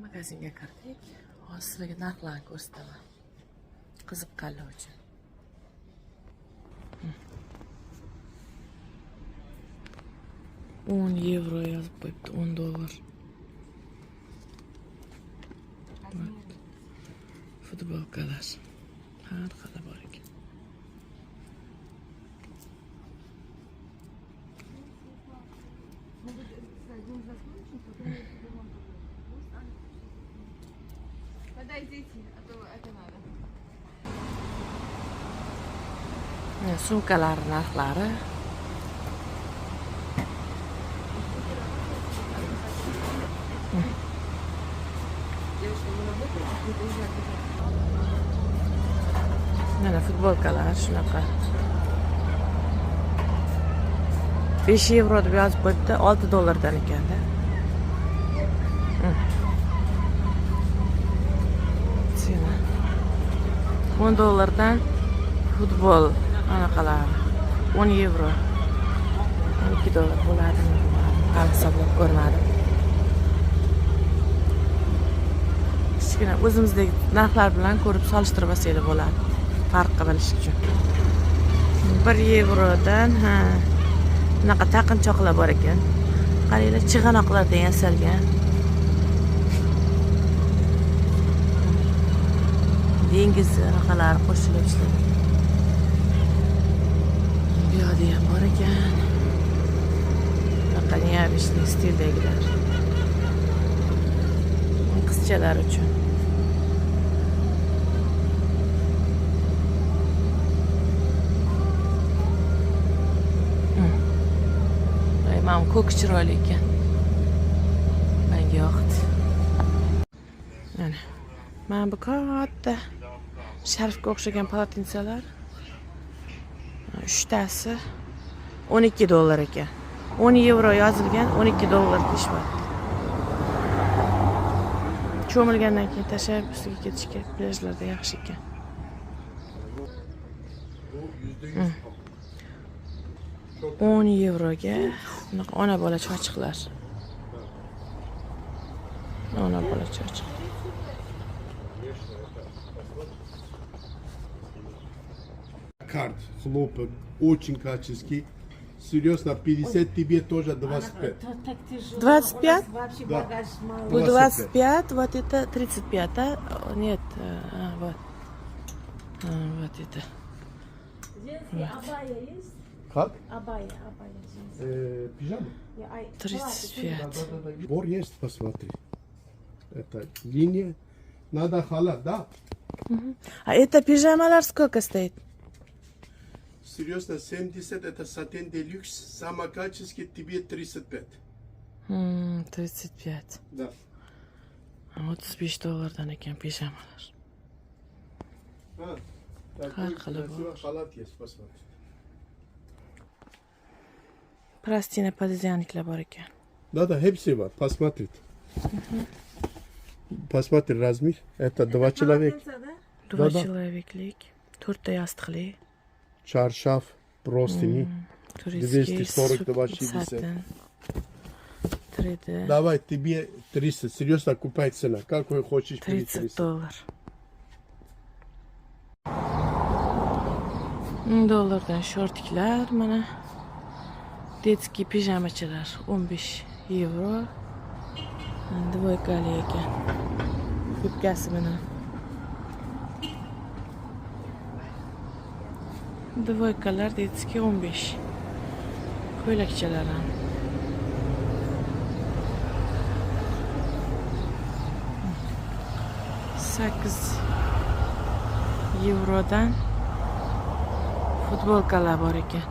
Magazinga kirdik. Hozir sizlarga narxlarni ko'rsataman. Qiziqqanlar uchun. 10 euro yozib qo'yibdi, 10 dollar. Futbolkalar. Har xil bor ekan. Sumkalar narxlari. Mana futbolkalar shunaqa. 5 euro deb yozib qo'yibdi, 6 dollardan ekanda. Sena 10 dollardan futbol anaqalar 10 euro. 12 dollar bo'ladimi? Hali hisoblab ko'rmadim. Kichkina o'zimizdagi narxlar bilan ko'rib solishtirib olsanglar bo'ladi. Farqni bilish uchun. 1 eurodan bunaqa taqinchoqlar bor ekan. Qaranglar, chig'anoqlardan yasalgan. Dengiz anaqalari qo'shilib ishlagan. Bu yoqda ham bor ekan. Bunaqa neobычный stildagilar. Qizchalar uchun. Mana ko'k chiroyli ekan. Menga yoqdi. Mana bu katta sharfga o'xshagan polotnitsalar. 3 tasi 12 dollar ekan. 10 euro yozilgan, 12 dollar deyapti. Cho'milgandan keyin tashlab ustiga ketishga plyajlarda yaxshi ekan. $10 euroga bunaqa ona bola chochiqlar. Ona bola chochiq. Карт, хлопок, очень каческий. Серьезно, 50 тебе тоже 25. 25? Да. Bu 25, вот это 35, да? Нет, вот. Вот это. Абая есть? Как? Абая. Пижама? 35. Бор есть, посмотри. Это линия. Надо халат, да? А это пижамалар сколько стоит? Серьезно, 70 это сатен делюкс, самый каческий тебе 35. 35. Да. 35 dollardan ekan pijamalar. Такой красивый халат есть, посмотри. Простина подозрянникlar bor ekan. Да, hepsi var, посмотрите. Посмотри размер. Это 2 человека. 2 человекlik, 4 ta yostiqli. Чаршаф, простыни. 242 60. 3D. Давай, тебе 300. Серьезно, купай цена. Какой хочешь, 30 dollar. $10 shortiklar mana. Detskiy pijamachalar 15 euro. Dvoykali ekan. Yubkasi bilan. Dvoykalar detskiy 15. Ko'ylakchalar ham. €8 dan futbolkalar bor ekan.